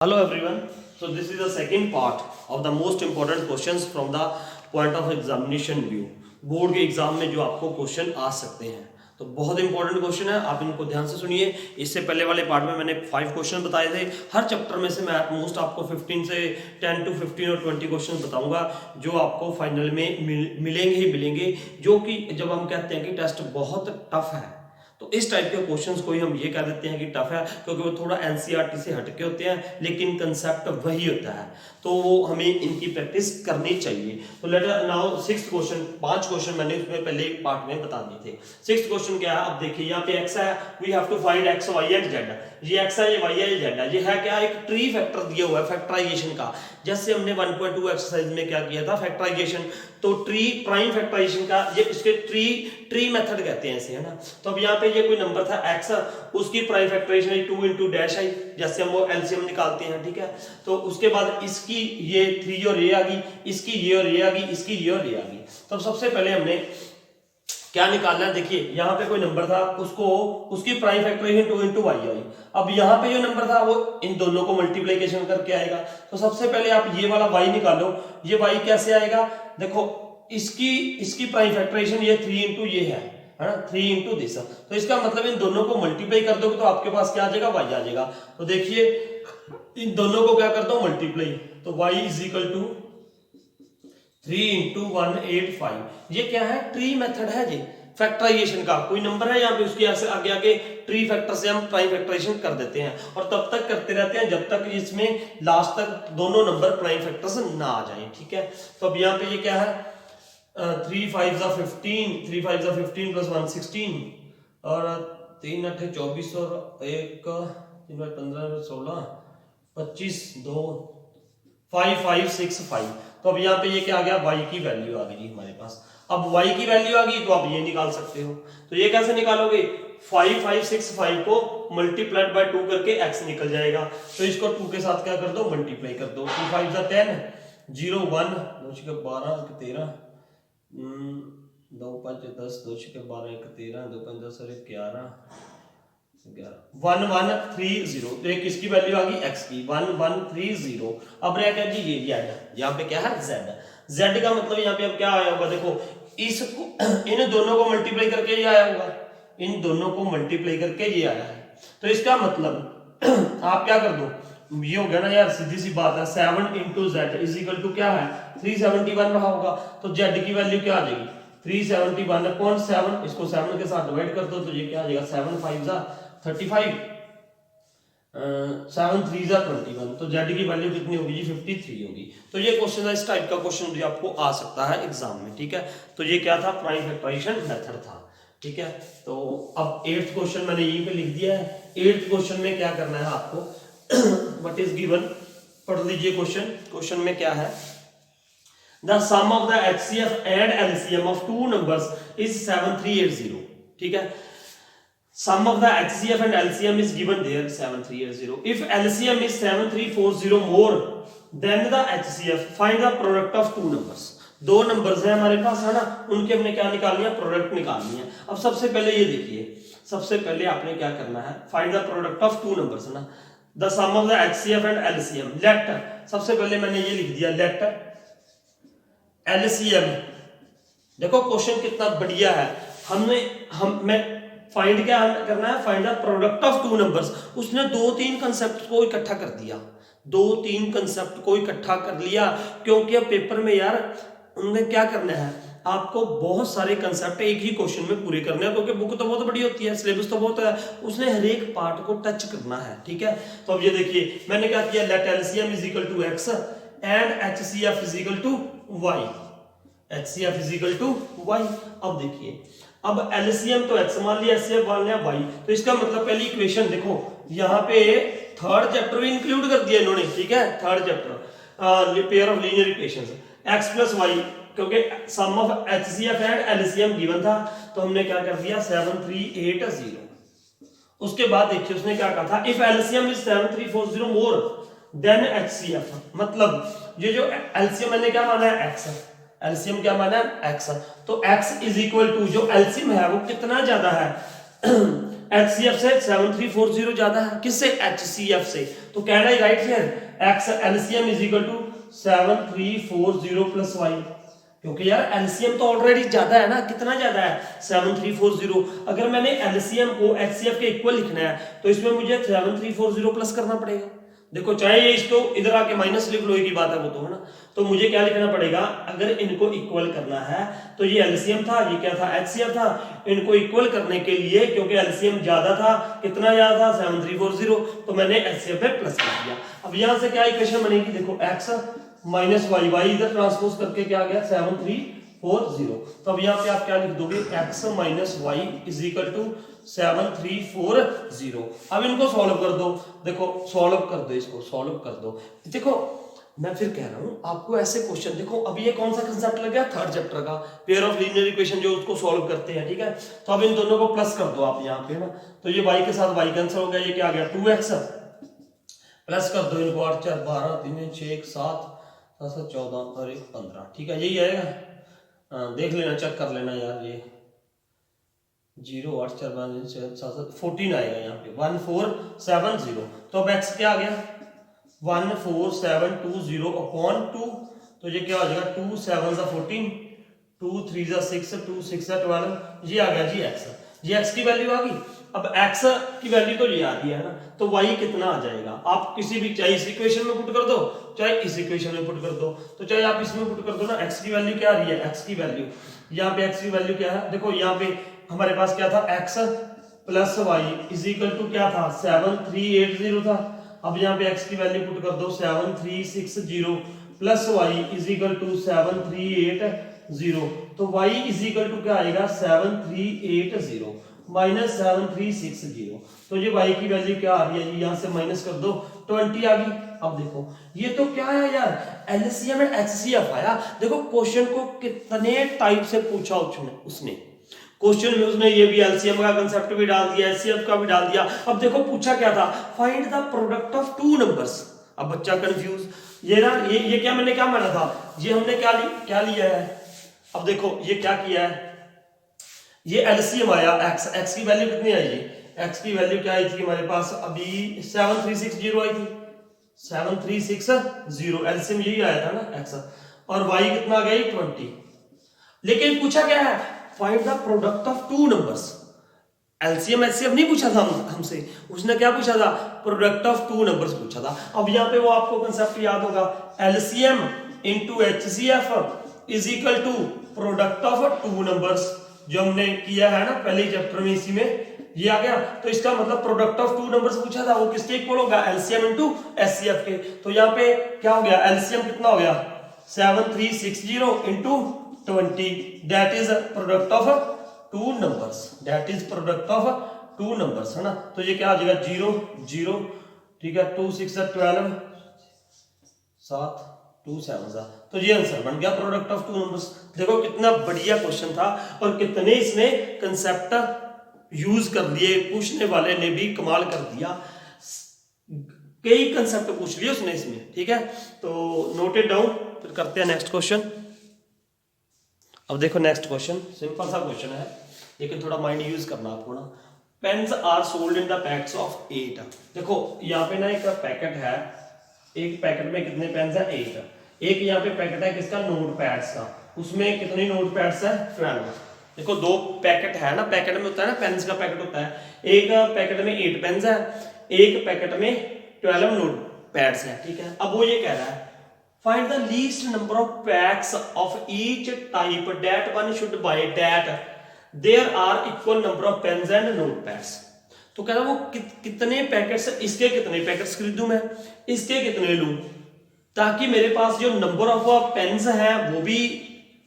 Hello everyone. So this is the second part of the most important questions from the point of examination view. Board के exam में जो आपको question आ सकते हैं, तो बहुत इंपॉर्टेंट क्वेश्चन है, आप इनको ध्यान से सुनिए। इससे पहले वाले पार्ट में मैंने 5 क्वेश्चन बताए थे। हर चैप्टर में से मैं एट मोस्ट आपको 15 से 10 to 15 और 20 क्वेश्चन बताऊंगा जो आपको फाइनल में मिलेंगे ही मिलेंगे। जो कि जब हम कहते हैं कि टेस्ट बहुत टफ है, तो इस टाइप के क्वेश्चंस को ही हम ये कह देते हैं कि टफ है, क्योंकि वो थोड़ा एनसीईआरटी से हटके होते हैं, लेकिन कंसेप्ट वही होता है, तो वो हमें इनकी प्रैक्टिस करनी चाहिए। तो let now sixth question, 5 question मैंने उसमें पहले एक पार्ट में बता दिए थे। सिक्स्थ क्वेश्चन क्या है, अब देखिए यहाँ पे एक्स है, we have to find x y and z. ये एक्स है, ये वाई है, ये जेड है। ये है क्या, एक ट्री फैक्टर दिया हुआ है फैक्टराइजेशन का, जैसे हमने 1.2 एक्सरसाइज में क्या किया था, फैक्टराइजेशन। तो ट्री प्राइम फैक्टराइजेशन का ये इसके ट्री मेथड कहते हैं इसे, है ना। तो अब यहाँ पे ये कोई नंबर था x, उसकी प्राइम फैक्टराइजेशन है 2 into डैश आई, जैसे हम वो एलसीएम निकालते हैं, ठीक है। तो उसके बाद इसकी ये 3 और ये आ गई, इसकी ये और ये आ गई, इसकी ये और ये आ गई। तो सबसे पहले हमने क्या निकालना है, देखिए यहाँ पे कोई नंबर था, उसको उसकी प्राइम फैक्टराइजेशन 2 into y आई। अब यहाँ पे जो नंबर था वो इन दोनों को मल्टीप्लिकेशन करके आएगा। तो सबसे पहले आप ये वाला y निकालो। ये y कैसे आएगा, देखो इसकी प्राइम फैक्टराइजेशन ये 3 into ये है ना, 3 into दिस। तो इसका मतलब इन दोनों को मल्टीप्लाई कर दोगे तो आपके पास क्या आ जाएगा, y आ जाएगा। तो देखिए इन दोनों को क्या करता हूं, मल्टीप्लाई। तो y is equal to 3 into 185। ये क्या है, ट्री मेथड है जी फैक्टराइजेशन का। कोई नंबर है यहाँ पे, उसके आगे आगे ट्री फैक्टर से हम प्राइम फैक्टराइजेशन कर देते हैं, और तब तक करते रहते हैं जब तक इसमें लास्ट तक दोनों नंबर प्राइम फैक्टर से ना आ जाए, ठीक है। तो अब यहाँ पे ये क्या है, 3 5 15, 3 5 15 प्लस 1 16, और 3 8 24 और 1 3 15 16 25 2 5 5 6 5। तो अब यहाँ पे ये क्या आ गया, y की वैल्यू आ गई हमारे पास। अब y की वैल्यू आ गई तो आप ये निकाल सकते हो। तो ये कैसे निकालोगे, 5 5 6 5 को मल्टीप्लाइड बाय 2 करके x निकल जाएगा। तो इसको 2 के साथ क्या कर दो, मल्टीप्लाई कर दो। 2 5 10, 0 1 2 6 12 13, 2 5 10, 2 6 12 1 13, 2 5 10 और 11 1 1 3 0। तो एक किसकी वैल्यू आ गई, x की, 1 1 3 0। अब रह गया जी ये z, यहाँ पे क्या है z। z का मतलब यहाँ पे अब क्या आया होगा, देखो इसको इन दोनों को मल्टीप्लाई करके ये आया होगा, इन दोनों को मल्टीप्लाई करके ये आया है। तो इसका मतलब आप क्या कर दो, ये हो गया ना यार, सीधी सी बात है, 7 into z is equal to क्या है, 371 रहा होगा। तो z की वैल्यू क्या आ जाएगी, 371/7। इसको 7 के साथ डिवाइड कर दो तो ये क्या आ जाएगा, 7 5 35, 7 3 21। तो z की वैल्यू कितनी होगी जी, 53 होगी। तो ये क्वेश्चन है, इस टाइप का क्वेश्चन भी आपको आ सकता है एग्जाम में, ठीक है। तो ये क्या था, प्राइम फैक्टराइजेशन मेथड था, ठीक है। तो अब 8th क्वेश्चन मैंने यहीं पे लिख दिया है। 8th क्वेश्चन में क्या करना है आपको, व्हाट इज गिवन, पढ़ लीजिए क्वेश्चन। क्वेश्चन में क्या है, the sum of the HCF and LCM of two numbers is 7380, ठीक है। Sum of the HCF and LCM is given there 7380. If LCM is 7340 more than the HCF, find the product of two numbers. दो numbers हैं हमारे पास, है ना, उनके हमने क्या निकालनी है, प्रोडक्ट निकालनी है। अब सबसे पहले ये देखिए, सबसे पहले आपने क्या करना है, find the product of two numbers, है ना, the sum of the HCF and LCM। Let, सबसे पहले मैंने ये लिख दिया, लेट LCM। देखो क्वेश्चन कितना बढ़िया है, मैं फाइंड क्या करना है, find the product of two numbers. उसने 2-3 कंसेप्ट को इकट्ठा कर दिया, 2-3 कंसेप्ट को इकट्ठा कर लिया, क्योंकि अब पेपर में यार उन्होंने क्या करना है, आपको बहुत सारे कंसेप्ट एक ही क्वेश्चन में पूरे करने हैं, क्योंकि बुक तो बहुत बड़ी होती है, सिलेबस तो बहुत है, उसने हर एक पार्ट को टच करना है, ठीक है। तो अब ये देखिए मैंने क्या किया, let LCM is equal to x and HCF is equal to y, HCF is equal to y। अब देखिए, अब LCM तो x मान लिया, HCF मान लिया y। तो इसका मतलब पहली इक्वेशन देखो, यहाँ पे थर्ड चैप्टर भी इंक्लूड कर दिया इन्होंने, ठीक है। Third chapter pair of linear equations, x plus y, क्योंकि sum of HCF and LCM given था, तो हमने क्या कर दिया, 7380। उसके बाद देखिए उसने क्या कहा था, if LCM is 7340 more than HCF, मतलब ये जो LCM मैंने क्या माना है, x, एलसीएम क्या माना है, x। तो x इज इक्वल टू जो एलसीएम है वो कितना ज्यादा है HCF से 7340 ज्यादा है, किससे? HCF से। तो कहना ही right here x LCM is equal to 7340 plus y, क्योंकि यार LCM तो ऑलरेडी ज्यादा है ना, कितना ज्यादा है? 7340। अगर मैंने LCM को HCF के इक्वल लिखना है तो इसमें मुझे 7340 प्लस करना पड़ेगा। देखो चाहे ये इसको इधर आके माइनस लिख लो, एक ही बात है वो तो, है ना। तो मुझे क्या लिखना पड़ेगा? अगर इनको इक्वल करना है तो ये LCM था, ये क्या था? HCF था। इनको इक्वल करने के लिए, क्योंकि LCM ज्यादा था, कितना ज्यादा था? 7340, तो मैंने HCF पे प्लस कर दिया। अब यहां से क्या इक्वेशन बनेगी? देखो x माइनस वाई, वाई इधर ट्रांसपोज करके क्या आ गया? 7340। तो अब यहाँ पे आप क्या लिख दोगे? x minus y is equal to 7340। अब इनको सॉल्व कर दो। देखो सॉल्व कर दो, इसको सॉल्व कर दो। देखो मैं फिर कह रहा हूं आपको ऐसे क्वेश्चन, देखो अब ये कौन सा कंसेप्ट लग गया? थर्ड चैप्टर का पेयर ऑफ लीनियर इक्वेशन, जो उसको सॉल्व करते हैं, ठीक है। तो अब इन दोनों को प्लस कर दो आप यहाँ पे ना, तो ये y के साथ y कैंसिल हो गया, ये क्या आ गया? 2x प्लस कर दो इनको, 8 4 12 3 6 1 7 7 14 और 1 15, ठीक है, यही आएगा। देख लेना, चेक कर लेना यार, ये 0 8 4 12 7 7 14 आएगा यहाँ पे 1470। तो अब x क्या आ गया? 14720 अपॉन 2, तो ये क्या हो जाएगा? 2 7 14, 2 3 6, 2 6 12, ये आ गया जी x। ये x की वैल्यू आ गई। अब x की वैल्यू तो ये आ गई है ना, तो y कितना आ जाएगा? आप किसी भी, चाहे इस इक्वेशन में पुट कर दो, चाहे इस इक्वेशन में पुट कर दो, तो चाहे आप इसमें पुट कर दो ना। x की वैल्यू क्या आ रही है? x की वैल्यू यहाँ पे, x की वैल्यू क्या है? देखो यहाँ पे हमारे पास क्या था? x plus y is equal to क्या था? 7380 था। अब यहाँ पे x की वैल्यू पुट कर दो 7360 plus y is equal to 7380, तो y इज इक्वल टू क्या आएगा? 7380 माइनस 7360। तो ये y की वैल्यू क्या आ रही है जी? यहाँ से माइनस कर दो, 20 आ गई। अब देखो ये तो क्या है यार? LCM एंड HCF आया। देखो क्वेश्चन को कितने टाइप से पूछा उसने क्वेश्चन में उसने ये भी LCM का कंसेप्ट भी डाल दिया, HCF का भी डाल दिया। अब देखो पूछा क्या था? Find the product of two numbers. अब बच्चा कंफ्यूज, ये ना ये क्या मैंने क्या माना था? ये हमने क्या लिया है? अब देखो ये क्या किया है? ये LCM आया, x की वैल्यू कितनी आई? x की वैल्यू क्या आई थी हमारे पास? अभी 7360 आई थी, 7360, LCM यही आया था ना x, और y कितना आ गया? 20। लेकिन पूछा क्या है? Find the product of two numbers. LCM HCF नहीं पूछा था हमसे, उसने क्या पूछा था? प्रोडक्ट ऑफ टू नंबर्स पूछा था। अब यहाँ पे वो आपको कंसेप्ट याद होगा, LCM into HCF is equal to product of two numbers, जो हमने किया है ना पहले चैप्टर में, इसी में ये आ गया। तो इसका मतलब प्रोडक्ट ऑफ टू नंबर्स पूछा था, वो किसके इक्वल होगा? LCM इंटू HCF के। तो यहाँ पे क्या हो गया? LCM कितना हो गया? 7360 into 20, that is product of two numbers, that is product of two numbers, है ना। तो ये क्या आ जाएगा? 0 0, ठीक है, 2 6 12 7 2 7, तो ये आंसर बन गया प्रोडक्ट ऑफ टू नंबर्स। देखो कितना बढ़िया क्वेश्चन था और कितने इसने कंसेप्ट यूज कर दिए, पूछने वाले ने भी कमाल कर दिया, कई कंसेप्ट पूछ लिए उसने इसमें, ठीक है। तो नोटेड डाउन, फिर करते हैं नेक्स्ट क्वेश्चन। अब देखो नेक्स्ट क्वेश्चन सिंपल सा क्वेश्चन है, लेकिन थोड़ा माइंड यूज करना आपको ना। Pens are sold in the packs of 8। देखो यहाँ पे ना एक पैकेट है, एक पैकेट में कितने पेन्स है? 8। एक यहाँ पे पैकेट है किसका? नोट पैड्स का, उसमें कितने नोट पैड्स है? 12। देखो दो पैकेट है ना, पैकेट में होता है ना, पेन्स का पैकेट होता है, एक पैकेट में 8 पेन्स है, एक पैकेट में 12 नोट पैड्स है, ठीक है। अब वो ये कह रहा है find the least number of packs of each type that one should buy that there are equal number of pens and notepads। तो कह रहा वो कितने पैकेट्स, इसके कितने पैकेट्स खरीदूं मैं, इसके कितने लूं, ताकि मेरे पास जो नंबर ऑफ पेन्स हैं वो भी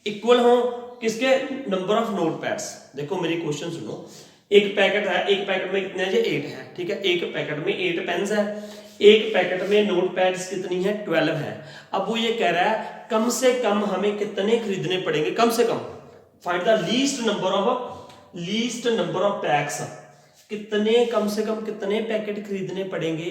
इक्वल हो किसके? Number of notepads. देखो मेरी क्वेश्चन सुनो, एक पैकेट है, एक पैकेट में कितने हैं? 8 है, ठीक है। एक पैकेट में 8 पेन्स है, एक पैकेट में नोटपैड्स कितनी है? 12 है। अब वो ये कह रहा है कम से कम हमें कितने खरीदने पड़ेंगे? कम से कम find the least number of packs, कितने कम से कम कितने पैकेट खरीदने पड़ेंगे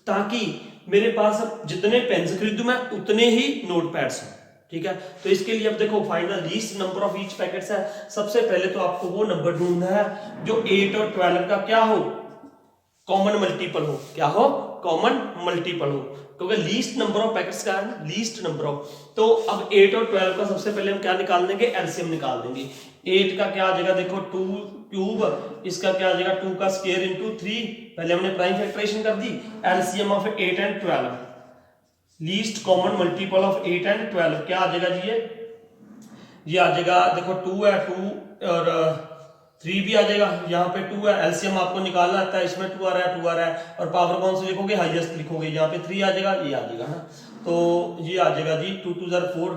ताकि मेरे पास जितने पेन्स खरीदूं मैं उतने ही नोटपैड्स हो। ठीक है। तो इसके लिए अब देखो find the least number of each packets है। सबसे पहले तो आपको वो नंबर ढूंढना है जो 8 और 12 का क्या हो, कॉमन मल्टीपल हो। क्या हो, कॉमन मल्टीपल हो, क्योंकि लीस्ट नंबर ऑफ पैकेट्स का है, लीस्ट नंबर ऑफ। तो अब 8 और 12 का सबसे पहले हम क्या निकाल देंगे, एलसीएम निकाल देंगे। 8 का क्या आ जाएगा, देखो 2 क्यूब, इसका क्या आ जाएगा 2 का स्क्वायर इंटू 3, पहले हमने प्राइम फैक्टराइजेशन कर दी। LCM of 8 and 12, least common multiple of 8 and 12 क्या आ जाएगा जी, ये आ जाएगा देखो 2 है, 2 और 3 भी आ जाएगा, यहाँ पे 2 है, एलसीएम आपको निकालना आता है, इसमें 2 आ रहा है, 2 आ रहा है, और पावर कौन से लिखोगे, हाईएस्ट लिखोगे, यहाँ पे 3 आ जाएगा, ये आ जाएगा ना। तो ये आ जाएगा जी 2 2 4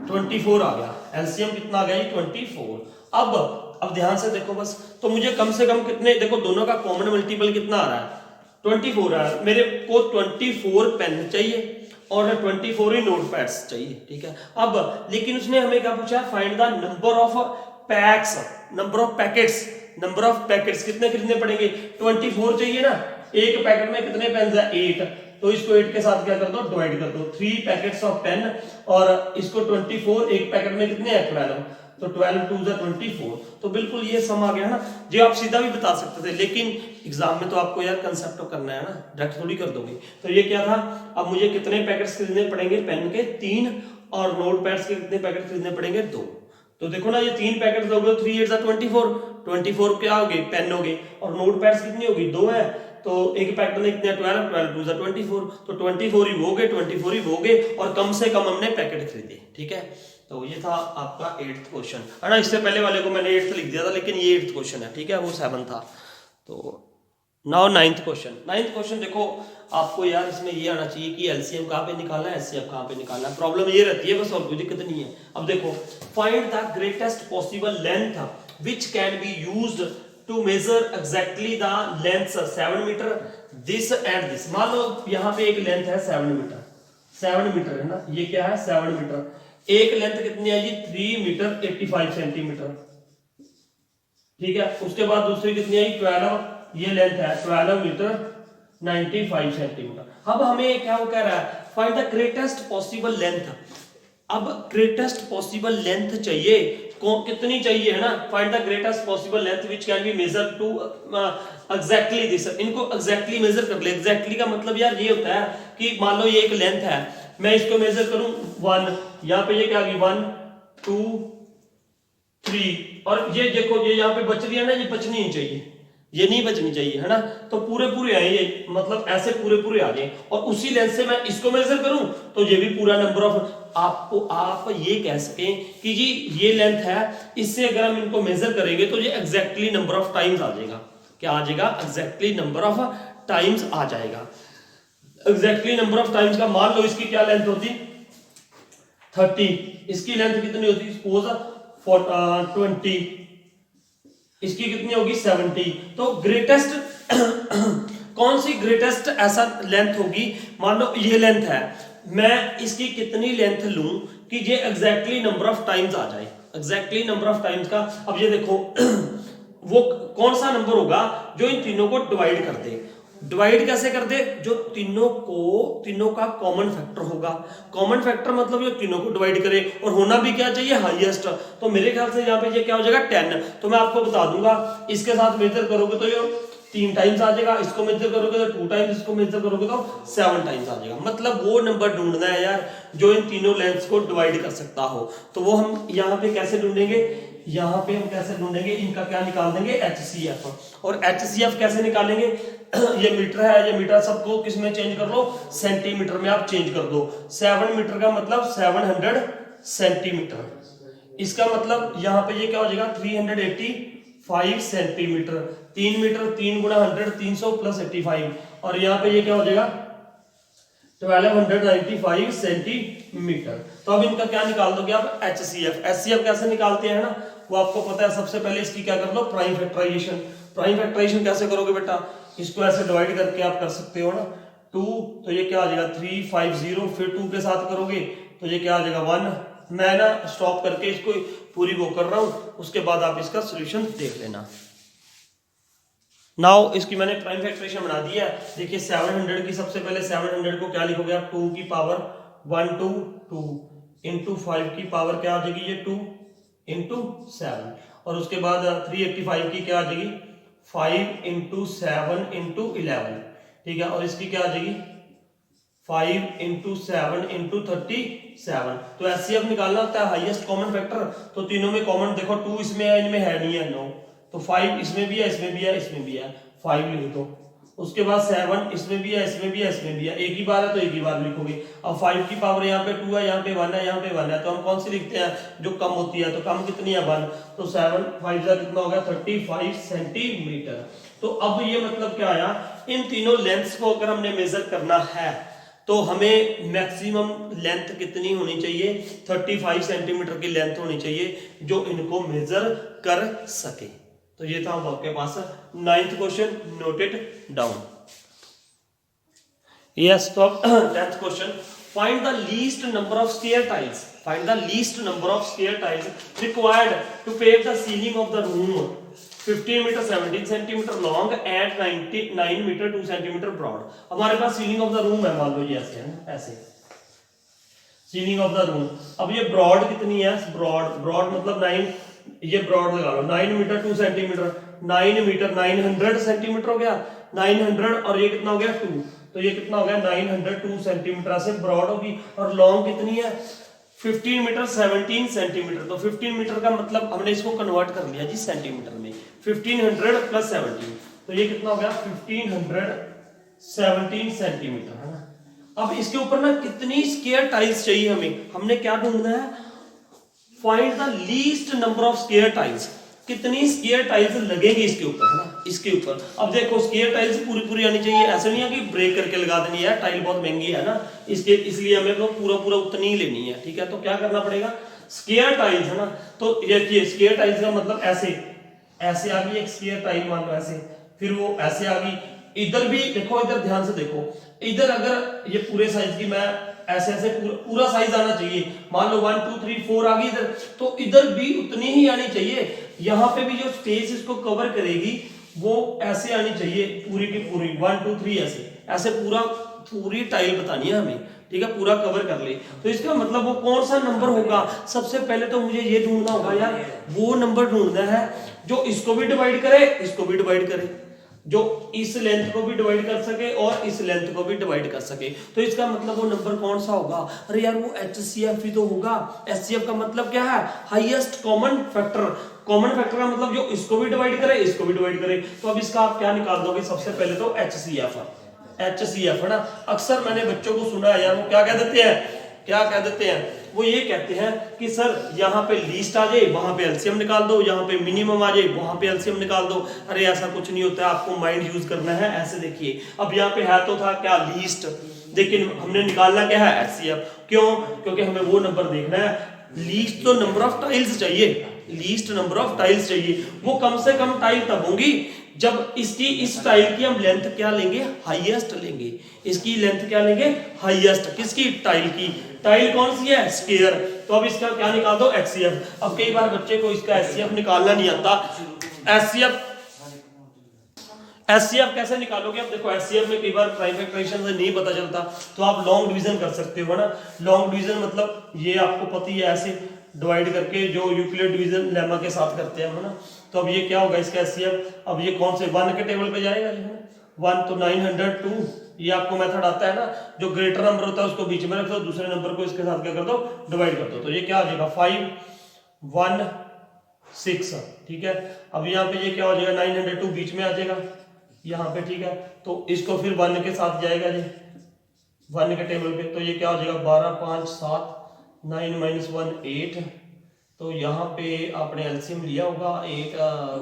24 आ गया, एलसीएम कितना आ गया जी 24। अब ध्यान से देखो बस, तो मुझे कम से कम कितने, देखो दोनों का कॉमन मल्टीपल कितना आ रहा है, 24 आ रहा है। मेरे को 24 पेन चाहिए और 24 ही नोट पैड्स चाहिए, ठीक है। अब लेकिन उसने हमें क्या पूछा, find the number of PACS, number of packets, number of packets कितने खरीदने पड़ेंगे, 24 चाहिए ना। एक पैकेट में कितने पेन है, 8, तो इसको 8 के साथ क्या कर दो, डिवाइड कर दो, 3 पैकेट्स ऑफ पेन, और इसको 24, एक पैकेट में कितने हैं 12, तो 12 2 24। तो बिल्कुल ये सम आ गया ना, जो आप सीधा भी बता सकते थे, लेकिन एग्जाम में तो आपको यार कंसेप्ट तो करना है ना, डायरेक्ट थोड़ी कर दोगे। तो ये क्या था, अब मुझे कितने पैकेट्स खरीदने पड़ेंगे, पेन के 3, और नोट पैड्स के कितने पैकेट खरीदने पड़ेंगे, 2। तो देखो ना, ये 3 पैकेट दोगे, 3 8 24, 24 क्या हो गए, पेन हो गए, और नोट पैड्स कितनी होगी, 2 है, तो एक पैकेट में कितने 12 12 2 24, तो 24 ही हो गए, 24 ही हो गए, और कम से कम हमने पैकेट खरीदे, ठीक है। तो ये था आपका 8th क्वेश्चन, है ना। इससे पहले वाले को मैंने 8th लिख दिया था, लेकिन ये 8th क्वेश्चन है, ठीक है, वो 7 था। तो now 9th question. 9th question देखो, आपको यार इसमें ये आना चाहिए कि एलसीएम कहाँ पे निकालना है, एचसीएफ कहाँ पे निकालना है, प्रॉब्लम ये रहती है बस, और कोई दिक्कत नहीं है। अब देखो, find the greatest possible length which can be used to measure exactly the length 7 metre this and this. मान लो यहाँ पे एक लेंथ है 7 मीटर, 7 मीटर है ना, ये क्या है 7 मीटर। एक लेंथ कितनी है जी 3 मीटर 85 सेंटीमीटर, ठीक है। उसके बाद दूसरी कितनी आई 12, ये लेंथ है 12 मीटर 95 सेंटीमीटर। अब हमें क्या वो कह रहा है, find the greatest possible length. अब ग्रेटेस्ट पॉसिबल लेंथ चाहिए, कितनी चाहिए, है ना। Find the greatest possible length which can be measure to exactly this. इनको एग्जैक्टली मेजर कर ले। एग्जैक्टली का मतलब यार ये होता है कि मान लो ये एक लेंथ है, मैं इसको मेजर करूं 1, यहाँ पे ये क्या आ गई 1 2 3, और ये देखो ये यहाँ पे बच रही है ना, ये बचनी नहीं चाहिए, ये नहीं बचनी चाहिए, है ना। तो पूरे पूरे आए ये, मतलब ऐसे पूरे पूरे आ जाए, और उसी लेंथ से मैं इसको मेजर करूं तो ये भी पूरा नंबर ऑफ, आपको आप ये कह सकें कि जी ये लेंथ है, इससे अगर हम इनको मेजर करेंगे तो ये एग्जैक्टली नंबर ऑफ टाइम्स आ जाएगा। क्या आ जाएगा, एग्जैक्टली नंबर ऑफ टाइम्स आ जाएगा। एग्जैक्टली नंबर ऑफ टाइम्स का, मान लो इसकी क्या लेंथ होती 30, इसकी लेंथ कितनी होती सपोज 20, इसकी कितनी होगी 70। तो ग्रेटेस्ट कौन सी ग्रेटेस्ट ऐसा लेंथ होगी, मान लो ये लेंथ है, मैं इसकी कितनी लेंथ लूं कि ये एग्जैक्टली नंबर ऑफ टाइम्स आ जाए। एग्जैक्टली नंबर ऑफ टाइम्स का, अब ये देखो वो कौन सा नंबर होगा जो इन तीनों को डिवाइड कर दे। डिवाइड कैसे कर दे, जो तीनों का कॉमन फैक्टर होगा। कॉमन फैक्टर मतलब ये तीनों को डिवाइड करे, और होना भी क्या चाहिए, हाईएस्ट। तो मेरे ख्याल से यहाँ पे ये क्या हो जाएगा 10। तो मैं आपको बता दूंगा, इसके साथ मेजर करोगे तो ये 3 टाइम्स आ जाएगा, इसको मेजर करोगे तो 2 टाइम्स, इसको मेजर करोगे तो 7 टाइम्स आ जाएगा। मतलब वो नंबर ढूंढना है यार जो इन तीनों लेंथ्स को डिवाइड कर सकता हो। तो वो हम यहाँ पे कैसे ढूंढेंगे, यहाँ पे हम कैसे ढूंढेंगे, इनका क्या निकाल देंगे HCF। और HCF कैसे निकालेंगे, ये मीटर है, ये मीटर, सबको किस में चेंज कर लो, सेंटीमीटर में आप चेंज कर दो। 7 मीटर का मतलब 700 सेंटीमीटर, इसका मतलब यहाँ पे ये क्या हो जाएगा 385 सेंटीमीटर। 3 मीटर 3 गुणा 100 300 प्लस 85, और यहाँ पे ये क्या हो जाएगा 1295 सेंटीमीटर। तो अब इनका क्या निकाल दोगे आप, HCF। HCF कैसे निकालते हैं ना, वो आपको पता है। सबसे पहले इसकी क्या कर लो, प्राइम फैक्टराइजेशन। प्राइम फैक्टराइजेशन कैसे करोगे बेटा, इसको ऐसे डिवाइड करके आप कर सकते हो ना, 2, तो ये क्या आ जाएगा 350, फिर 2 के साथ करोगे तो ये क्या आ जाएगा 1। मैं ना स्टॉप करके इसको पूरी वो कर रहा हूं, उसके बाद आप इसका सोल्यूशन देख लेना। नाउ इसकी मैंने प्राइम फैक्टराइजेशन बना दी है। देखिए 700 की, सबसे पहले 700 को क्या लिखोगे आप, 2 की पावर 1 2 2 इंटू 5 की पावर क्या आ जाएगी, ये 2 इंटू 7, और उसके बाद 385 की क्या आ जाएगी 5 इंटू 7 इंटू 11, ठीक है, और इसकी क्या आ जाएगी 5 इंटू 7 इंटू 37। तो एचसीएफ निकालना होता है हाईएस्ट कॉमन फैक्टर, तो तीनों में कॉमन देखो 2 इसमें है, इनमें है नहीं है 9, तो 5 इसमें भी है, इसमें भी है, इसमें भी है, 5 लिख दो। उसके बाद 7 इसमें भी है, इसमें भी है, इसमें भी है, एक ही बार है तो एक ही बार लिखोगे। अब 5 की पावर यहाँ पे 2 है, यहाँ पे 1 है, यहाँ पे 1 है, तो हम कौन सी लिखते हैं जो कम होती है, तो कम कितनी है 1, तो 7 5 का कितना हो गया 35 सेंटीमीटर। तो अब ये मतलब क्या आया, इन तीनों लेंथ्स को अगर हमने मेजर करना है तो हमें मैक्सिमम लेंथ कितनी होनी चाहिए, 35 सेंटीमीटर की लेंथ होनी चाहिए जो इनको मेजर कर सके। तो ये था आपके पास 9th question, note it down. Yes, तो 10th question, find the least number of square tiles, find the least number of square tiles required to pave the ceiling of the room 15 metre 17 centimetre long and 99 metre 2 centimetre broad. हमारे पास ceiling of the room है, मान लो ये ऐसे है ना, ऐसे ceiling of the room. अब ये ब्रॉड कितनी है, ब्रॉड मतलब 9, ये ब्रॉड लगा लो 9 मीटर 2 सेंटीमीटर, 9 मीटर 900 सेंटीमीटर हो गया, 900 और ये कितना हो गया 2, तो ये कितना हो गया 902 सेंटीमीटर से ब्रॉड होगी। और लॉन्ग कितनी है 15 मीटर 17 सेंटीमीटर, तो 15 मीटर का मतलब हमने इसको कन्वर्ट कर लिया जी सेंटीमीटर में, 1500 प्लस 17, तो ये कितना हो गया 1517 सेंटीमीटर है ना। अब इसके ऊपर ना कितनी स्क्वायर टाइल्स चाहिए हमें, हमने क्या ढूंढना है, find the least number of square tiles, कितनी स्क्वायर टाइल्स लगेंगी इसके ऊपर है ना, इसके ऊपर। अब देखो स्क्वायर टाइल्स पूरी पूरी आनी चाहिए, ऐसा नहीं है कि ब्रेक करके लगा देनी है, टाइल बहुत महंगी है ना, इसके इसलिए हमें तो पूरा उतनी ही लेनी है, ठीक है। तो क्या करना पड़ेगा, स्क्वायर टाइल्स है ना, तो ये स्क्वायर टाइल्स का मतलब ऐसे आ गई एक स्क्वायर टाइल, मान लो ऐसे, फिर वो ऐसे आ गई, इधर भी देखो, इधर ध्यान से देखो, इधर अगर ये पूरे साइज की मैं ऐसे पूरा साइज आना चाहिए, मान लो 1 2 3 4 आ गई इधर, तो इधर भी उतनी ही आनी चाहिए। यहाँ पे भी जो स्पेस इसको कवर करेगी वो ऐसे आनी चाहिए पूरी की पूरी 1 2 3 ऐसे पूरी टाइल बतानी है हमें, ठीक है, पूरा कवर कर ले। तो इसका मतलब वो कौन सा नंबर होगा, सबसे पहले तो मुझे ये ढूंढना होगा यार, वो नंबर ढूंढना है जो इसको भी डिवाइड करे, इसको भी डिवाइड करे, जो इस लेंथ को भी डिवाइड कर सके और इस लेंथ को भी डिवाइड कर सके। तो इसका मतलब वो नंबर कौन सा होगा, अरे यार वो HCF ही तो होगा। HCF का मतलब क्या है, highest common factor. Common factor का मतलब जो इसको भी डिवाइड करे, इसको भी डिवाइड करे। तो अब इसका आप क्या निकाल दोगे, सबसे पहले तो HCF है ना। अक्सर मैंने बच्चों को सुना है यार, वो क्या कह देते हैं, वो ये कहते हैं कि सर यहाँ पे लीस्ट आ जाए वहां पे एलसीएम निकाल दो, यहाँ पे मिनिमम आ जाए वहां पे एलसीएम निकाल दो। अरे ऐसा कुछ नहीं होता है, आपको माइंड यूज करना है। ऐसे देखिए, अब यहाँ पे है तो था क्या लीस्ट, लेकिन हमने निकालना क्या है HCF। क्यों, क्योंकि हमें वो नंबर देखना है, लीस्ट तो नंबर ऑफ टाइल्स चाहिए, लीस्ट नंबर ऑफ टाइल्स चाहिए। वो कम से कम टाइल तब होंगी जब इसकी इस टाइल की हम लेंथ क्या लेंगे, हाईएस्ट लेंगे। इसकी लेंथ क्या लेंगे, हाईएस्ट। किसकी, टाइल की। टाइल कौन सी है, स्क्वायर। तो अब इसका क्या निकाल दो, HCF। अब कई बार बच्चे को इसका HCF निकालना नहीं आता। HCF कैसे निकालोगे, अब देखो HCF में कई बार प्राइम फैक्टराइजेशन से नहीं पता चलता, तो आप लॉन्ग डिवीजन कर सकते हो ना। लॉन्ग डिवीजन मतलब ये आपको पता ही है, ऐसे डिवाइड करके जो यूक्लिड डिवीजन लेमा के साथ करते हैं ना। तो अब ये क्या होगा इसका HCF, अब ये कौन से 1 के टेबल पे जाएगा, 1 तो 902, ये आपको मेथड आता है ना, जो ग्रेटर नंबर होता है उसको बीच में रख दो, दूसरे नंबर को इसके साथ क्या कर दो, डिवाइड कर दो। तो ये क्या हो जाएगा 516, ठीक है। अब यहाँ पे ये क्या हो जाएगा, 902 बीच में आ जाएगा यहाँ पे, ठीक है। तो इसको फिर 1 के साथ जाएगा जी, 1 के टेबल पे, तो ये क्या हो जाएगा 12 5 7 9 - 1 8। तो यहाँ पे आपने एलसीएम लिया होगा, एक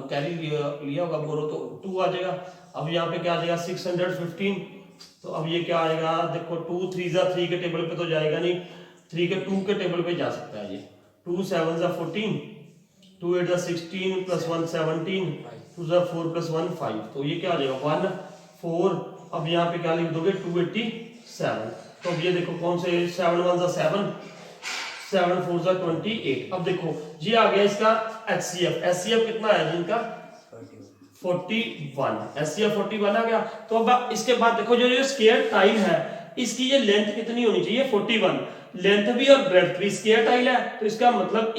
कैरी लिया होगा बोरो, तो 2 आ जाएगा। अब यहाँ पे क्या आ जाएगा 615। तो अब ये क्या आएगा, देखो 2 3 3 के टेबल पे तो जाएगा नहीं, 3 के 2 के टेबल पे जा सकता है ये। 2 7 14, 2 8 16 + 1 17, 2 4 + 1 5। तो ये क्या आ जाएगा 1 4। अब यहाँ पे क्या लिख दोगे 287। तो अब ये देखो कौन से 7 1 7, 7 4 28। अब देखो ये आ गया इसका HCF कितना है जिनका 41, HCF 41 आ गया। तो अब इसके बाद देखो जो स्क्वायर टाइल है इसकी ये लेंथ कितनी होनी चाहिए 41, लेंथ भी और ब्रेड्थ भी स्क्वायर टाइल है, तो इसका मतलब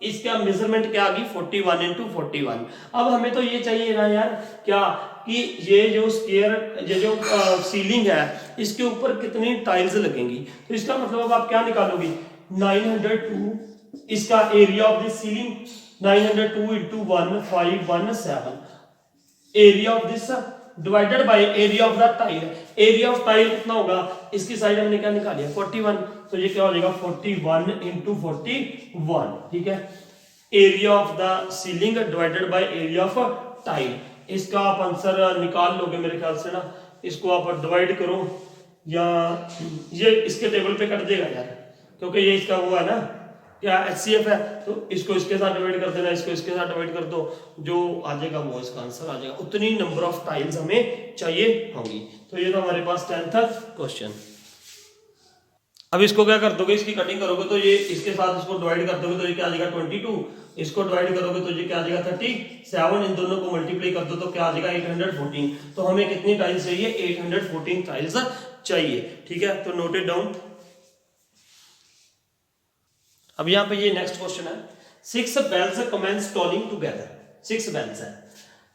इसका मेजरमेंट क्या आ गई 41 इंटू 41। अब हमें तो ये चाहिए ना यार क्या कि ये जो स्क्वायर ये जो सीलिंग है इसके ऊपर कितनी टाइल्स लगेंगी, तो इसका मतलब अब आप क्या निकालोगे 902 इसका area of this ceiling 902 into 1517 area of this divided by area of the tile. Area of tile कितना होगा, इसकी साइड हमने क्या निकाली है 41, तो ये क्या हो जाएगा 41 इंटू 41, ठीक है। Area of the ceiling divided by area of tile, इसका आप आंसर निकाल लोगे मेरे ख्याल से ना, इसको आप डिवाइड करो या ये इसके टेबल पे कट देगा यार, क्योंकि ये इसका वो है ना क्या HCF है, तो इसको इसके साथ डिवाइड कर देना, इसको इसके साथ डिवाइड कर दो, जो आ जाएगा वो इसका आंसर आ जाएगा, उतनी नंबर ऑफ टाइल्स हमें चाहिए होंगी। तो ये तो हमारे पास 10th क्वेश्चन। अब इसको क्या कर दोगे, इसकी कटिंग करोगे तो ये इसके साथ इसको डिवाइड कर दोगे तो ये क्या आ जाएगा 22, इसको डिवाइड करोगे तो ये क्या आ जाएगा 37, इन दोनों को मल्टीप्लाई कर दो तो क्या आ जाएगा 814। तो हमें कितनी टाइल्स चाहिए 814 टाइल्स चाहिए, ठीक है, तो नोट इट डाउन। अब यहाँ पे ये नेक्स्ट क्वेश्चन है, 6 bells commence tolling together, 6 bells है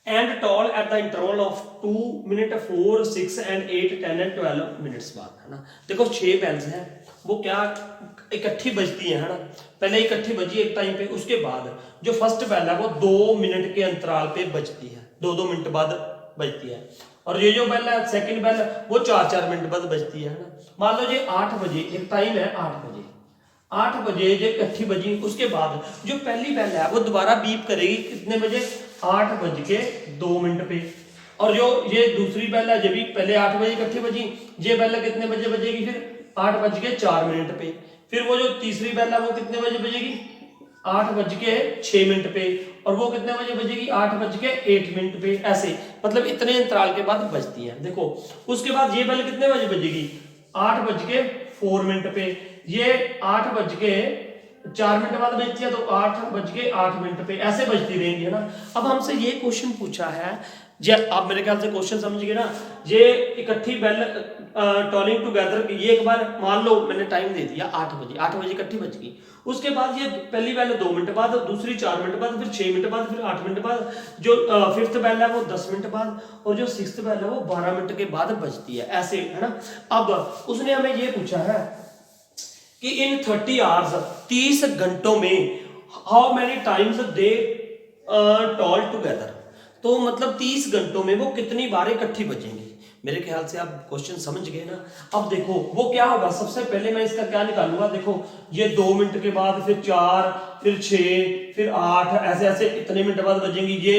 and toll at the interval of 2 minutes 4 6 and 8 10 and 12 minutes बाद, है ना। देखो 6 bells हैं, वो क्या इकट्ठी बजती है ना, पहले इकट्ठी बजी एक टाइम पे, उसके बाद जो फर्स्ट बेल है वो 2 मिनट के अंतराल पे बजती है, 2-2 मिनट बाद बजती है, और ये जो बेल है सेकंड बेल वो 4-4 मिनट बाद बजती है ना। मान लो ये 8 बजे एक टाइम है, 8 बजे जो इकट्ठी बजी, उसके बाद जो पहली बेल है वो दोबारा बीप करेगी कितने बजे 8:02 पे, और जो ये दूसरी बेल है जब भी पहले 8 बजे इकट्ठी बजी, ये बेल कितने बजे बजेगी फिर 8:04 पे, फिर वो जो तीसरी बेल है वो कितने बजे बजेगी 8:06 पे, और वो कितने बजे बजेगी 8:08 पे, ऐसे मतलब इतने अंतराल के बाद बजती है। देखो उसके बाद ये बेल कितने बजे बजेगी 8:04 पे, ये 8:04 बाद बजती है, तो 8:08 पे ऐसे बजती रहेंगी, है ना। अब हमसे ये क्वेश्चन पूछा है, जब आप मेरे ख्याल से क्वेश्चन समझ गए ना, ये इकट्ठी बेल टॉलिंग टुगेदर, ये एक बार मान लो मैंने टाइम दे दिया 8 बजे इकट्ठी बज गई, उसके बाद ये पहली बेल 2 मिनट बाद, दूसरी 4 मिनट बाद, फिर 6 मिनट बाद, फिर 8 मिनट बाद, जो फिफ्थ बेल है वो 10 मिनट बाद, और जो सिक्स्थ बेल है वो 12 मिनट के बाद बजती है, ऐसे, है ना। अब उसने हमें ये पूछा है कि इन 30 आवर्स 30 घंटों में how many times they toll together, तो मतलब 30 घंटों में वो कितनी बार इकट्ठी बजेंगी। मेरे ख्याल से आप क्वेश्चन समझ गए ना। अब देखो वो क्या होगा, सबसे पहले मैं इसका क्या निकालूंगा, देखो ये 2 मिनट के बाद फिर 4 फिर 6 फिर 8 ऐसे ऐसे इतने मिनट बाद बजेंगी, ये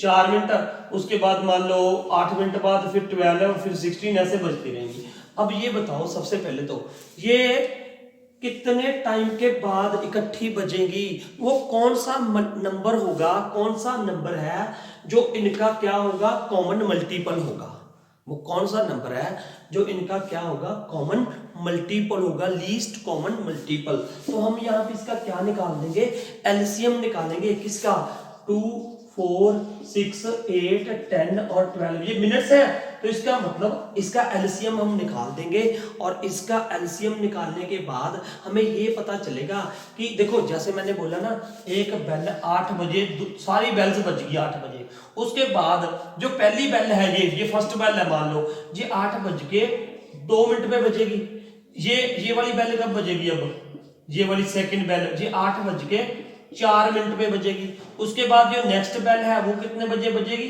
4 मिनट, उसके बाद मान लो 8 मिनट बाद फिर 12 फिर 16 ऐसे बजती रहेंगी। अब ये बताओ सबसे पहले तो ये कितने टाइम के बाद इकट्ठी बजेंगी, वो कौन सा नंबर होगा, कौन सा नंबर है जो इनका क्या होगा कॉमन मल्टीपल होगा, वो कौन सा नंबर है जो इनका क्या होगा कॉमन मल्टीपल होगा, लीस्ट कॉमन मल्टीपल। तो हम यहाँ पे इसका क्या निकाल देंगे, एलसीएम निकालेंगे, किसका 2 4 6 8 10 और 12, ये मिनट्स है, तो इसका मतलब इसका एलसीएम हम निकाल देंगे, और इसका एलसीएम निकालने के बाद हमें ये पता चलेगा कि देखो जैसे मैंने बोला ना, एक बेल 8 बजे सारी बेल्स बज गई 8 बजे, उसके बाद जो पहली बेल है ये फर्स्ट बेल है, मान लो ये 8:02 पे बजेगी, ये वाली बेल कब बजेगी, अब ये वाली सेकंड बेल ये 8:04 पे बजेगी, उसके बाद जो नेक्स्ट बेल है वो कितने बजे बजेगी,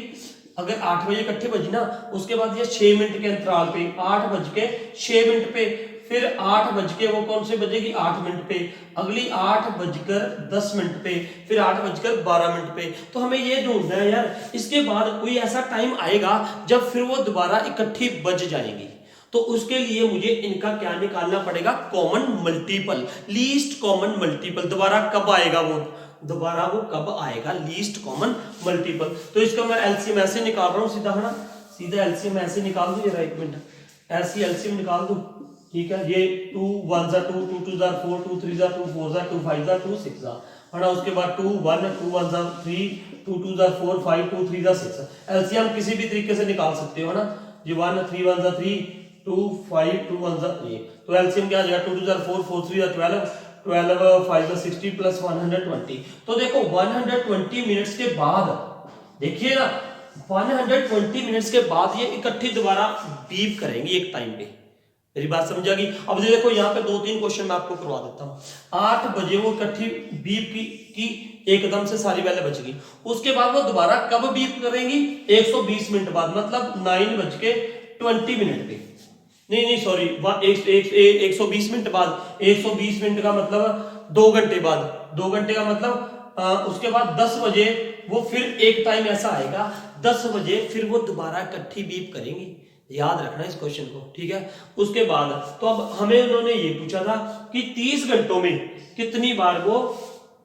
अगर 8 बजे इकट्ठे बजी ना, उसके बाद ये 6 मिनट के अंतराल पे 8:06 पे, फिर 8 बज के वो कौन से बजेगी 8 मिनट पे, अगली 8:10 पे, फिर 8:12 पे। तो हमें ये ढूंढना है यार, इसके बाद कोई ऐसा टाइम आएगा जब फिर वो दोबारा इकट्ठी बज जाएंगी, तो उसके लिए मुझे इनका क्या निकालना पड़ेगा common multiple, least common multiple, दोबारा कब आएगा वो कब आएगा लीस्ट कॉमन मल्टीपल। तो इसका मैं एलसीएम ऐसे निकाल रहा हूं सीधा, है ना, सीधा एलसीएम ऐसे निकाल दूं, जरा एक मिनट, ऐसी एलसीएम निकाल दूं, ठीक है। ये 2 1 2 2 2 4 2 3 2 4 2 5 2 6 है ना, उसके बाद 2 1 2 1 3 2 2 4 5 2 3 6, एलसीएम किसी भी तरीके से निकाल सकते हो, है ना, ये 1 3 1 3 2 5 2 1 ये तो एलसीएम क्या आ जाएगा 2 2 4 4 3 12 12 5 60 प्लस 120। तो देखो 120 मिनट्स के बाद देखिए ना 120 मिनट्स के बाद ये इकट्ठी दोबारा बीप करेंगी एक टाइम पे। मेरी बात समझ आ गई। अब देखो यहाँ पे 2-3 क्वेश्चन मैं आपको करवा देता हूँ। 8 बजे वो इकट्ठी बीप की एकदम से सारी वैल्यू बच गई। उसके बाद वो दोबारा कब बीप करेंगी 120 मिनट बाद, मतलब 9:20 पे, नहीं सॉरी 120 मिनट बाद। 120 मिनट का मतलब 2 घंटे बाद, 2 घंटे का मतलब उसके बाद 10 बजे वो फिर एक टाइम ऐसा आएगा 10 बजे फिर वो दोबारा इकट्ठी बीप करेंगी। याद रखना इस क्वेश्चन को, ठीक है। उसके बाद तो अब हमें उन्होंने ये पूछा था कि 30 घंटों में कितनी बार वो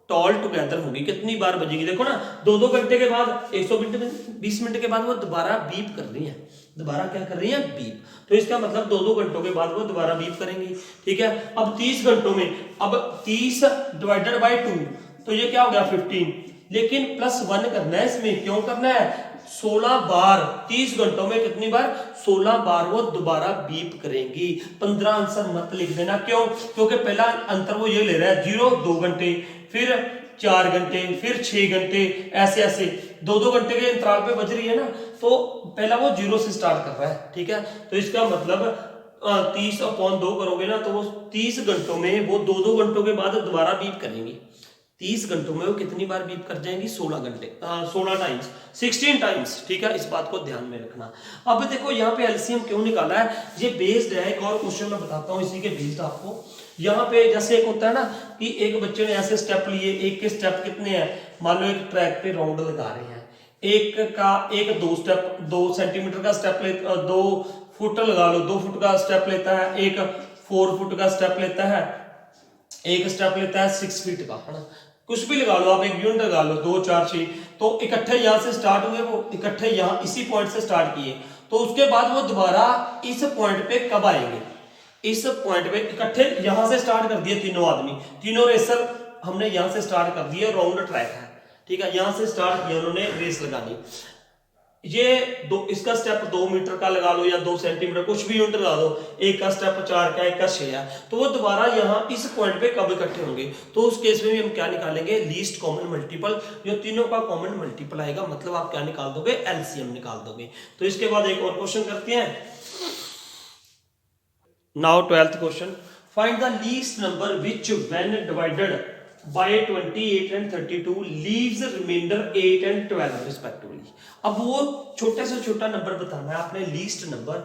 टॉल टुगेदर होगी, कितनी बार बजेगी। देखो ना 2-2 घंटे के बाद 120 मिनट के बाद वो दोबारा बीप कर रही है, दोबारा क्या कर रही है बीप। तो इसका मतलब 2-2 घंटों के बाद वो दोबारा बीप करेंगी, ठीक है। अब 30 घंटों में, अब 30 डिवाइडेड बाय 2 तो ये क्या हो गया 15, लेकिन +1 करना है इसमें। क्यों करना है 16 बार 30 घंटों में कितनी बार 16 बार वो दोबारा बीप करेंगी। 15 आंसर मत लिख देना, क्यों, क्योंकि पहला अंतर वो ये ले रहा है 0 2 घंटे, फिर 4 घंटे, फिर 6 घंटे, ऐसे ऐसे 2-2 घंटे के अंतराल पे बज रही है ना, तो पहला वो 0 से स्टार्ट कर रहा है, ठीक है। तो इसका मतलब 30/2 करोगे ना तो वो 30 घंटों में वो 2-2 घंटों के बाद दोबारा बीप करेंगी। 30 घंटों में वो कितनी बार बीप कर जाएंगी 16 घंटे 16 टाइम्स 16 टाइम्स, ठीक है। इस बात को ध्यान में रखना। अब देखो यहाँ पे एलसीएम क्यों निकाला है, ये बेस्ड है, एक और क्वेश्चन मैं बताता हूँ इसी के बेस्ड आपको। यहाँ पे जैसे एक होता है ना कि एक बच्चे ने ऐसे स्टेप लिए, एक के स्टेप कितने हैं, मान लो एक ट्रैक पे राउंड लगा रहे हैं, एक 2 सेंटीमीटर का स्टेप ले, 2 फुट लगा लो, 2 फुट का स्टेप लेता है, एक 4 फुट का स्टेप लेता है, एक स्टेप लेता है 6 फीट का, है ना, कुछ भी लगा लो आप, एक यूनिट लगा लो, 2 4 6। तो इकट्ठे यहां से स्टार्ट हुए, वो इकट्ठे यहां इसी पॉइंट से स्टार्ट किए, तो उसके बाद वो दोबारा इस पॉइंट पे कब आएंगे, इस पॉइंट पे इकट्ठे यहां से स्टार्ट कर दिए तीनों आदमी, तीनों रेसर हमने यहां से स्टार्ट कर दिए, राउंड ट्रैक है, ठीक है। यहां से स्टार्ट किया उन्होंने रेस लगानी, ये इसका स्टेप 2 मीटर का लगा लो या 2 सेंटीमीटर, कुछ भी यूनिट लगा दो, एक का स्टेप 4 का, एक का 6 है, तो वो दोबारा यहाँ इस पॉइंट पे कब इकट्ठे होंगे। तो उस केस में भी हम क्या निकालेंगे, लीस्ट कॉमन मल्टीपल, जो तीनों का कॉमन मल्टीपल आएगा, मतलब आप क्या निकाल दोगे, एलसीएम निकाल दोगे। तो इसके बाद एक और क्वेश्चन करते हैं। Now 12th question, find the least number which when divided by 28 and 32 leaves remainder 8 and 12 respectively। अब वो छोटे से छोटा नंबर बताना है आपने, least number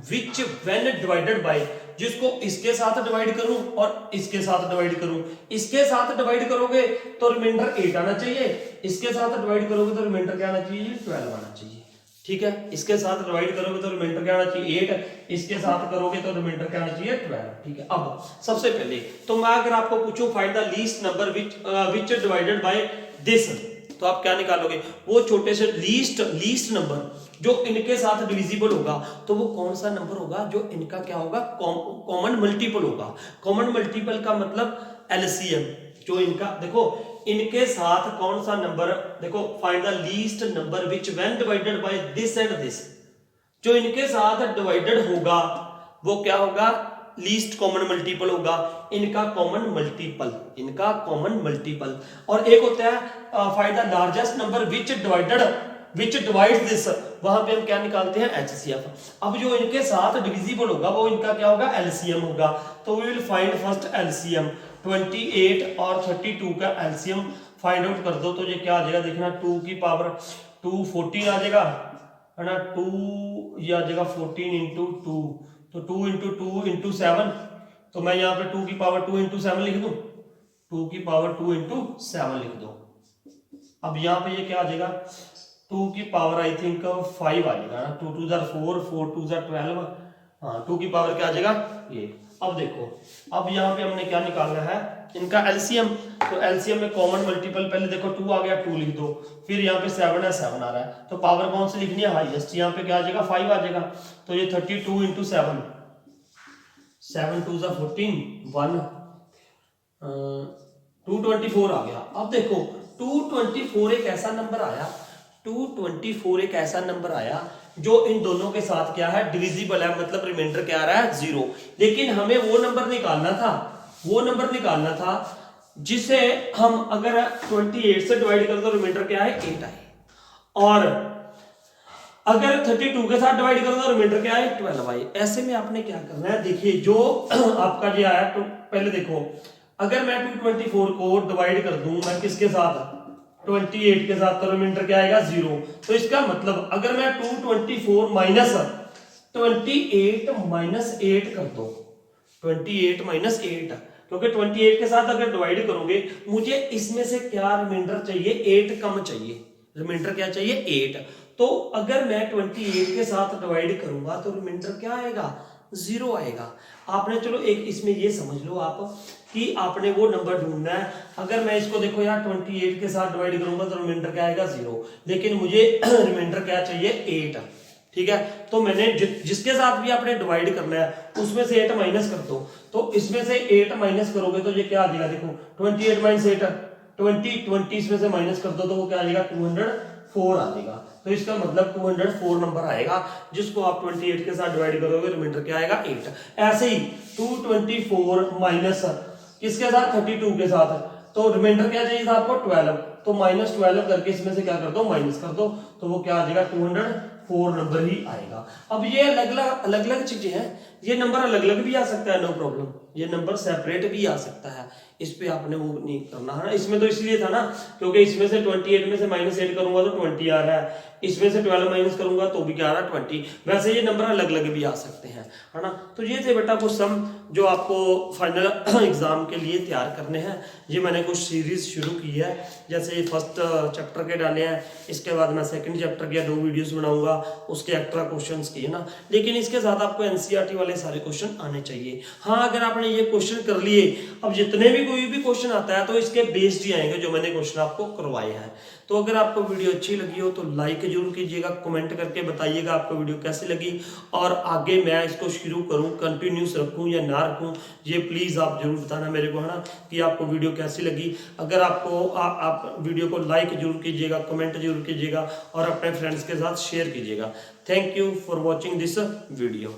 which when divided by, जिसको इसके साथ डिवाइड करूं और इसके साथ डिवाइड करूं, इसके साथ डिवाइड करोगे तो रिमाइंडर 8 आना चाहिए, इसके साथ डिवाइड करोगे तो रिमाइंडर क्या आना चाहिए, 12 आना चाहिए, ठीक है। इसके साथ डिवाइड करोगे तो रिमाइंडर क्या आना चाहिए 8, इसके साथ करोगे तो रिमाइंडर क्या आना चाहिए 12, ठीक है। अब सबसे पहले तो मैं अगर आपको पूछूं find the least number which divided by this, तो आप क्या निकालोगे, वो छोटे से लीस्ट नंबर जो इनके साथ डिविजिबल होगा, तो वो कौन सा नंबर होगा जो इनका क्या होगा, कॉमन मल्टीपल होगा। कॉमन मल्टीपल का मतलब एलसीएम, जो इनका देखो इनके साथ कौन सा नंबर, देखो find the least number which when divided by this and this, जो इनके साथ डिवाइडेड होगा वो क्या होगा, लीस्ट कॉमन मल्टीपल होगा, इनका कॉमन मल्टीपल, इनका कॉमन मल्टीपल। और एक होता है find the largest number which divides this, वहां पे हम क्या निकालते हैं एचसीएफ। अब जो इनके साथ डिविजिबल होगा वो इनका क्या होगा, एलसीएम होगा। तो we will find first LCM, 28 और 32 का एलसीएम फाइंड आउट कर दो, तो ये क्या आ जाएगा, देखना 2 की पावर 2 14 आ जाएगा, है ना, 2 ये आ जाएगा 14 इंटू 2, तो 2 इंटू 2 इंटू 7, तो मैं यहाँ पे 2 की पावर 2 इंटू 7 लिख दूं, 2 की पावर 2 इंटू 7 लिख दो। अब यहाँ पे ये क्या आ जाएगा, 2 की पावर आई थिंक 5 आ जाएगा ना, 2 2 4 4 2 12, हाँ 2 की पावर क्या आ जाएगा ये। अब देखो अब यहाँ पे हमने क्या निकालना है, इनका एलसीएम, तो एलसीएम में कॉमन मल्टीपल पहले देखो 2 आ गया 2 लिख दो, फिर यहाँ पे 7 है 7 आ रहा है, तो पावर कौन सी लिखनी है, हाईएस्ट, यहाँ पे क्या आ जाएगा 5 आ जाएगा, तो ये 32 इंटू 7, 7 2 14 1 224 आ गया। अब देखो 224 एक ऐसा नंबर आया, 224 एक ऐसा नंबर आया जो इन दोनों के साथ क्या है, डिविजिबल है, मतलब रिमाइंडर क्या आ रहा है, 0। लेकिन हमें वो नंबर निकालना था जिसे हम अगर 28 से डिवाइड करें तो रिमाइंडर क्या है, 8 आए, और अगर 32 के साथ डिवाइड करें तो रिमाइंडर क्या है, 12 आए। ऐसे में आपने क्या करना है, देखिए जो आपका जो आया, तो पहले देखो, अगर मैं 224 को डिवाइड कर दूं मैं किसके साथ, 28 के साथ, तो रिमाइंडर क्या आएगा, 0। तो इसका मतलब अगर मैं 224 माइनस 28 माइनस 8 कर दो, 28 माइनस 8, क्योंकि 28 के साथ अगर डिवाइड करोगे मुझे इसमें से क्या रिमाइंडर चाहिए, 8 कम चाहिए, रिमाइंडर क्या चाहिए, 8। तो अगर मैं 28 के साथ डिवाइड करूंगा तो रिमाइंडर क्या आएगा, 0 आएगा। आपने चलो एक इसमें ये समझ लो आप कि आपने वो नंबर ढूंढना है। अगर मैं इसको देखो यार 28 के साथ डिवाइड करूंगा तो रिमाइंडर क्या आएगा, 0, लेकिन मुझे रिमाइंडर क्या चाहिए, 8। ठीक है, तो मैंने जिसके साथ भी आपने डिवाइड करना है उसमें से 8 माइनस कर दो, तो इसमें से 8 माइनस करोगे तो ये क्या आ जाएगा, देखो 28 माइनस 8, 20 इसमें से माइनस कर दो तो वो क्या आ जाएगा, 204 आ जाएगा। तो इसका मतलब 204 नंबर आएगा जिसको आप 28 के साथ डिवाइड करोगे, रिमाइंडर क्या आएगा, 8। ऐसे ही 224 माइनस किसके साथ, 32 के साथ, तो रिमाइंडर क्या चाहिए था आपको, 12, तो माइनस 12 करके इसमें से क्या कर दो, माइनस कर दो, तो वो क्या आ जाएगा, 204 नंबर ही आएगा। अब ये अलग अलग चीजें हैं, ये नंबर अलग अलग भी आ सकता है, नो प्रॉब्लम, ये नंबर सेपरेट भी आ सकता है, इस पे आपने वो नहीं करना है ना। इसमें तो इसलिए था ना क्योंकि इसमें से 28 में से माइनस 8 करूंगा तो 20 आ रहा है, इसमें से 12 माइनस करूंगा तो भी क्या आ रहा है, 20। वैसे ये नंबर अलग अलग भी आ सकते हैं, है ना। तो ये थे बेटा कुछ सम जो आपको फाइनल एग्जाम के लिए तैयार करने हैं। ये मैंने कुछ सीरीज शुरू की है, जैसे फर्स्ट चैप्टर के डाले हैं, इसके बाद मैं सेकंड चैप्टर के 2 वीडियोस बनाऊंगा, उसके एक्स्ट्रा क्वेश्चंस किए ना, लेकिन इसके साथ आपको एनसीईआरटी वाले सारे क्वेश्चन आने चाहिए। हाँ, अगर आपने ये क्वेश्चन कर लिए, अब जितने भी कोई भी क्वेश्चन आता है तो इसके बेस्ड ही आएंगे जो मैंने क्वेश्चन आपको करवाए हैं। तो अगर आपको वीडियो अच्छी लगी हो तो लाइक जरूर कीजिएगा, कमेंट करके बताइएगा आपको वीडियो कैसी लगी, और आगे मैं इसको शुरू करूं, कंटिन्यूस रखूं या ना रखूं, ये प्लीज आप जरूर बताना मेरे को, है ना, कि आपको वीडियो कैसी लगी। अगर आपको आप वीडियो को लाइक जरूर कीजिएगा, कमेंट जरूर कीजिएगा, और अपने फ्रेंड्स के साथ शेयर कीजिएगा। Thank you for watching this video.